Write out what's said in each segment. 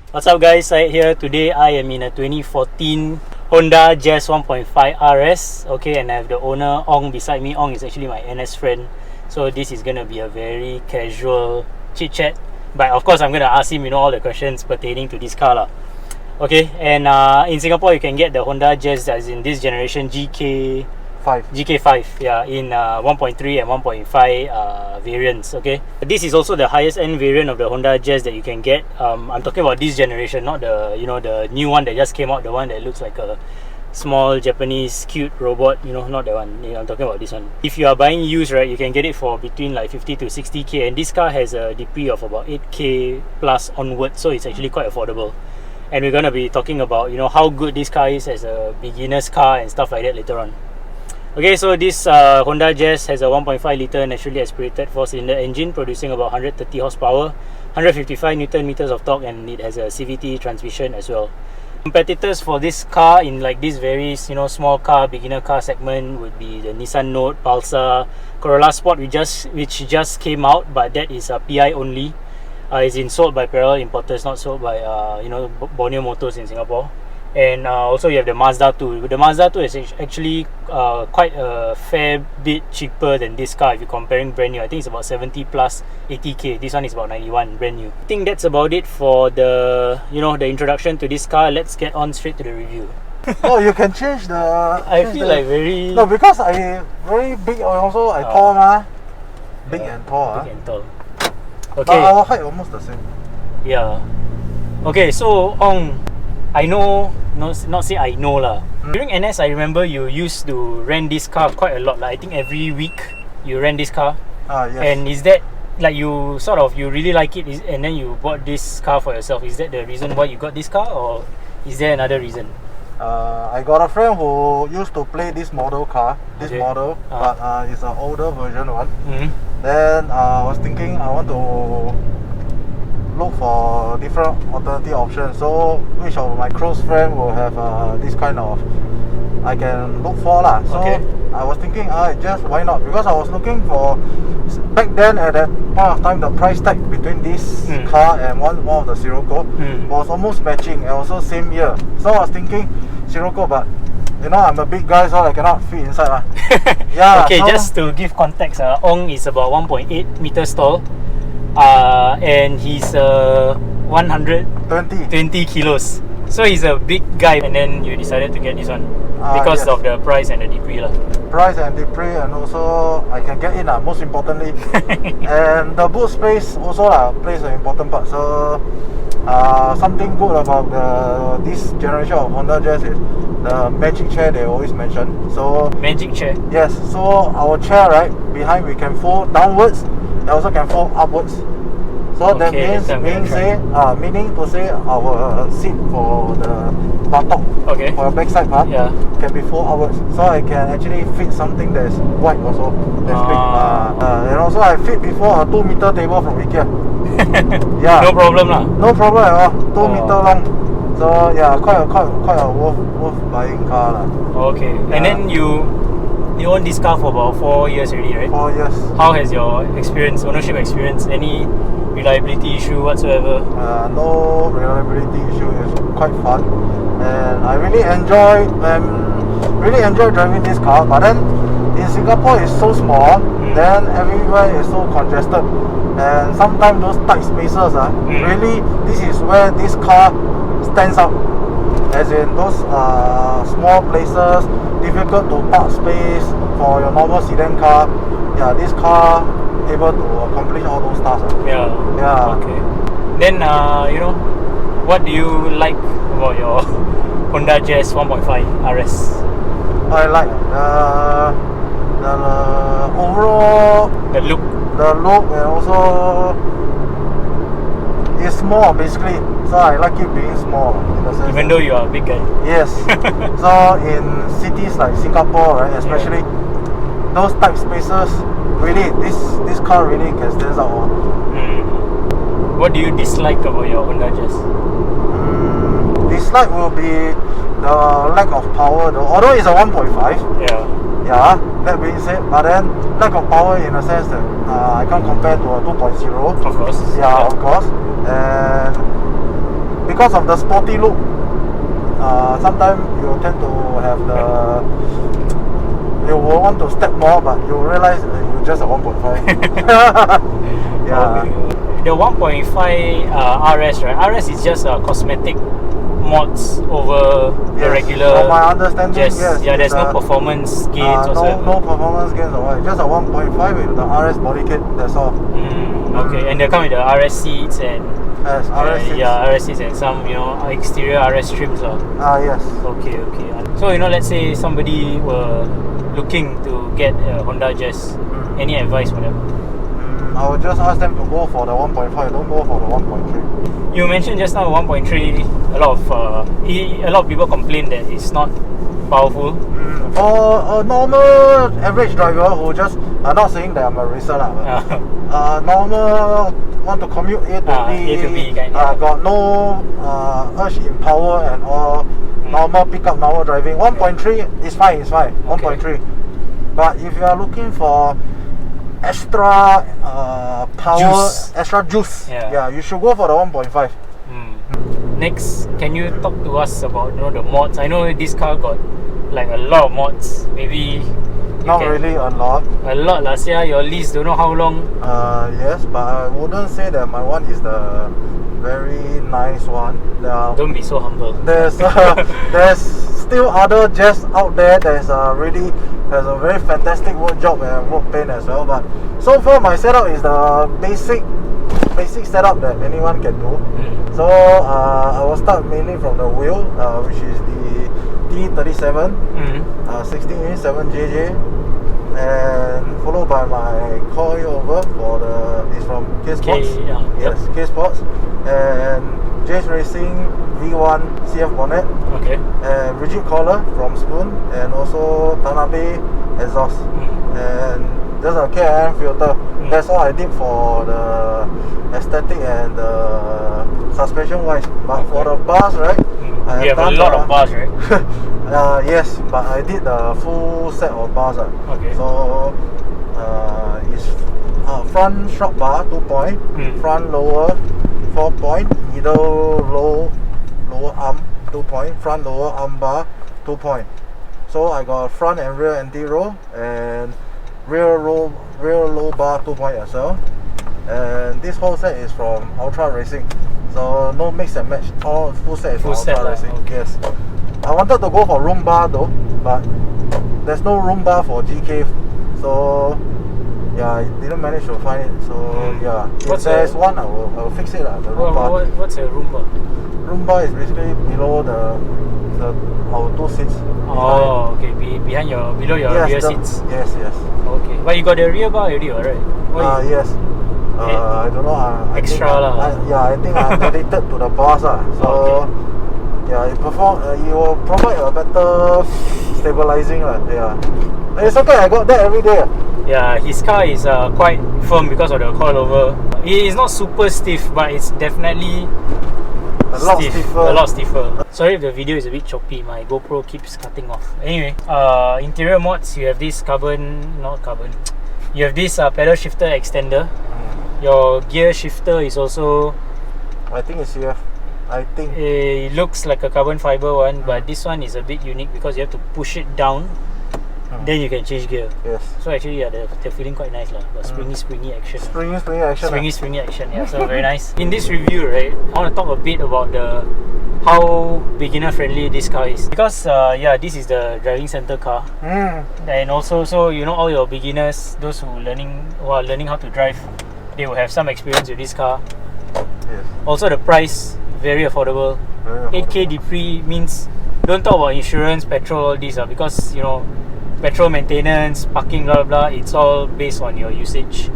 What's up guys, Syed here. Today I am in a 2014 Honda Jazz 1.5 RS. Okay, and I have the owner Ong beside me. Ong is actually my NS friend. So this is gonna be a very casual chit chat. But of course I'm gonna ask him, all the questions pertaining to this car lah. Okay, and in Singapore you can get the Honda Jazz as in this generation GK5, yeah, in 1.3 and 1.5 variants. Okay, this is also the highest end variant of the Honda Jazz that you can get. I'm talking about this generation, not the the new one that just came out, the one that looks like a small Japanese cute robot, not that one. I'm talking about this one. If you are buying used, right, you can get it for between like 50 to 60k, and this car has a DP of about 8k plus onwards, so it's actually quite affordable. And we're gonna be talking about how good this car is as a beginner's car and stuff like that later on. Okay, so this Honda Jazz has a 1.5 litre naturally aspirated 4-cylinder engine producing about 130 horsepower, 155 Newton meters of torque, and it has a CVT transmission as well. Competitors for this car in like this very small car, beginner car segment would be the Nissan Note, Pulsar, Corolla Sport, which just came out, but that is a PI only. It's sold by parallel importers, not sold by Borneo Motors in Singapore. And also you have the Mazda 2. The Mazda 2 is actually quite a fair bit cheaper than this car if you're comparing brand new. I think it's about 70 plus 80k. This one is about 91 brand new. I think that's about it for the the introduction to this car. Let's get on straight to the review. No, you can change the. I feel like very. No, because I very big and also I tall mah. Big and tall. Big and tall. Okay. Okay. But our height almost the same. Yeah. Okay, so I know, not say I know lah. During NS, I remember you used to rent this car quite a lot. Like I think every week you rent this car. Yes. And is that like you really like it, and then you bought this car for yourself? Is that the reason why you got this car, or is there another reason? I got a friend who used to play this model car, model, but it's an older version one. Then I was thinking I want to look for different alternative options. So which of my close friend will have this kind of I can look for lah. So I was thinking just why not, because I was looking for back then at that point of time the price tag between this car and one of the Sirocco was almost matching, and also same year. So I was thinking Sirocco, but I'm a big guy, so I cannot fit inside. Yeah. Okay, so just to give context, Ong is about 1.8 meters tall. And he's 120 kilos, so he's a big guy. And then you decided to get this one because of the price and the DP lah. Price and DP, and also I can get in most importantly. And the boot space also plays an important part. So something good about this generation of Honda Jazz is the magic chair they always mention. So magic chair, yes. So our chair behind we can fold downwards, and also can fold upwards. So that meaning to say our seat for the buttock, for your backside part, can be fold outwards. So I can actually fit something that is wide also, that's big. And also I fit before a 2 meter table from IKEA. Yeah. No problem lah. No problem at all. 2 meter long. So yeah, quite a worth buying car lah. Okay. Yeah. And then you own this car for about 4 years already, right? 4 years. How has your ownership experience? Any reliability issue whatsoever? No reliability issue. It's quite fun, and I really enjoy driving this car. But then in Singapore it's so small, then everywhere is so congested, and sometimes those tight spaces really, this is where this car stands out. As in those small places, difficult to park space for your normal sedan car. Yeah, this car able to accomplish all those tasks. Yeah. Okay. Then what do you like about your Honda Jazz 1.5 RS? I like the overall the look, and also it's small basically. So I like it being small in the sense. Even though you are a big guy. Yes. So in cities like Singapore, right, especially those tight spaces, really this car really can stand out. What do you dislike about your Honda Jazz? Dislike will be the lack of power though. Although it's a 1.5. Yeah, that being said, but then lack of power in a sense that I can't compare to a 2.0. Of course. Yeah, of course. And because of the sporty look, sometimes you tend to have the, you will want to step more, but you realize you just a 1.5. Yeah. Okay. The 1.5 RS, right? RS is just cosmetic mods over the regular. From my understanding, just, yes. Yeah, there's no performance gains or something. No performance gains or what. Just a 1.5 with the RS body kit. That's all. Okay, and they come with the RS seats and RS seats. Yeah, RS seats and some exterior RS trims lah. Yes. Okay. So let's say somebody were looking to get a Honda Jazz. Any advice for them? I would just ask them to go for the 1.5. Don't go for the 1.3. You mentioned just now 1.3. A lot of people complain that it's not powerful. For a normal average driver who just, I'm not saying that I'm a racer lah, but normal want to commute A to B, got no urge in power and all, normal pickup, normal driving, 1.3 is fine, okay. 1.3. But if you are looking for extra power, extra juice, you should go for the 1.5. Next, can you talk to us about the mods? I know this car got like a lot of mods. Maybe not really a lot. A lot last year. Your list don't know how long. Yes, but I wouldn't say that my one is the very nice one. Don't be so humble. There's still other Jazz out there that's really has a very fantastic work job and work paint as well. But so far my setup is the basic setup that anyone can do. So I will start mainly from the wheel, which is the T37, 16-inch 7JJ, and followed by my coilover for it's from K-Sports. Yes, K-Sports, and Jazz Racing V1 CF bonnet. Okay. And rigid collar from Spoon, and also Tanabe exhaust, and just a K&N filter. That's all I did for the aesthetic and the suspension wise. But for the bars, right? You have a lot of bars, right? Yes, but I did the full set of bars. Okay. So it's front short bar 2 point, front lower 4 point, middle lower arm 2 point, front lower arm bar 2 point. So I got front and rear anti-roll, and rear low bar 2 point as well. And this whole set is from Ultra Racing, so no mix and match. All full set is from Ultra Racing. Okay. Yes. I wanted to go for room bar though, but there's no room bar for GK, so yeah, I didn't manage to find it. So yeah, if there's one, I will fix it. The room bar. What's a room bar? Room bar is basically below our two seats. Oh, okay, below your rear seats. Yes. Okay, but you got the rear bar already, right? Yes. I don't know. Extra lah. I think I'm addicted to the bars so yeah, it will provide a better stabilizing It's okay. I got that every day. Yeah, his car is quite firm because of the coilover. It is not super stiff, but it's definitely a lot stiffer. Sorry if the video is a bit choppy. My GoPro keeps cutting off. Anyway, interior mods. You have this you have this pedal shifter extender. Your gear shifter is also, I think it's CF. I think it looks like a carbon fiber one, but this one is a bit unique because you have to push it down, then you can change gear. Yes. So actually, they're feeling quite nice lah. But springy action. Springy action. Yeah. So very nice. In this review, right, I want to talk a bit about how beginner friendly this car is, because this is the driving center car, and also so all your beginners, those who are learning how to drive, they will have some experience with this car. Yes. Also the price, very affordable. 8k DP means don't talk about insurance, petrol, all these because petrol maintenance, parking, blah blah, it's all based on your usage.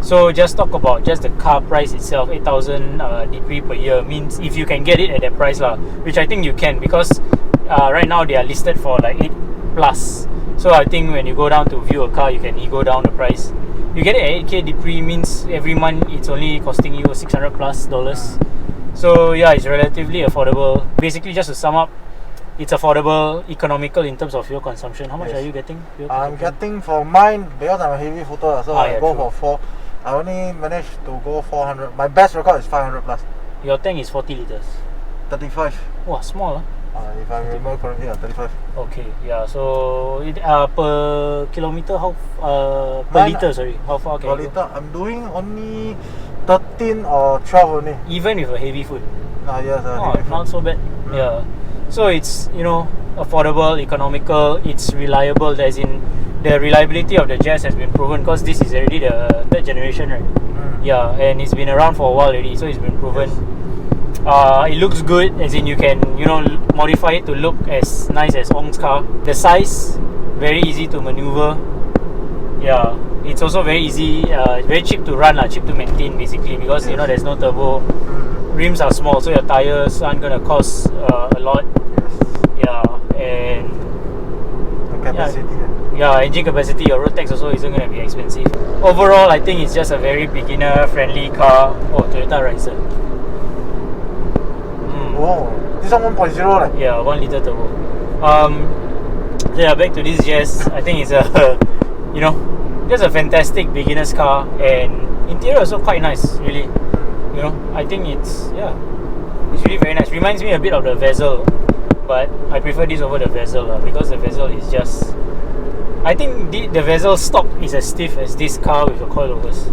So just talk about just the car price itself. 8,000 DP per year means if you can get it at that price lah, which I think you can, because right now they are listed for like 8 plus. So I think when you go down to view a car, you can go down the price. You get it at 8k DP means every month it's only costing you $600 plus. So yeah, it's relatively affordable. Basically, just to sum up, it's affordable, economical in terms of fuel consumption. How much are you getting? I'm getting for mine, because I'm a heavy footer, so I go for 4. I only managed to go 400. My best record is 500 plus. Your tank is 40 liters. 35. Wow, small, huh? If I remember correctly, yeah, 35. Okay, yeah. So it, per kilometer, how per liter? Sorry, how far can per you liter, go? I'm doing only 13 or 12 only. Even with a heavy food. Yes, Oh, heavy not food. so bad. Yeah. So it's, you know, affordable, economical. It's reliable. As in, the reliability of the Jazz has been proven because this is already the third generation, right? Yeah, and it's been around for a while already, so it's been proven. Yes. It looks good, as in you can, you know, modify it to look as nice as Ong's car. The size, very easy to maneuver. Yeah, it's also very easy, very cheap to run, cheap to maintain basically, because you know there's no turbo. Rims are small, so your tires aren't gonna cost a lot. Yes. Yeah, and The capacity. yeah, engine capacity, your road tax also isn't gonna be expensive. Overall, I think it's just a very beginner-friendly car. Oh, Toyota Riser. Oh, this one 1.0 leh. Yeah, 1 liter turbo. So yeah, back to this Jazz. I think it's a, you know, just a fantastic beginner's car, and interior also quite nice, really. You know, I think it's really very nice. Reminds me a bit of the Vezel, but I prefer this over the Vezel because the Vezel is just. I think the Vezel stock is as stiff as this car with the coilovers.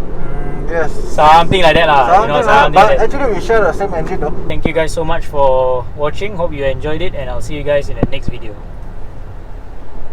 Yes. Something like that lah. Something but actually we share the same engine though. Thank you guys so much for watching. Hope you enjoyed it, and I'll see you guys in the next video.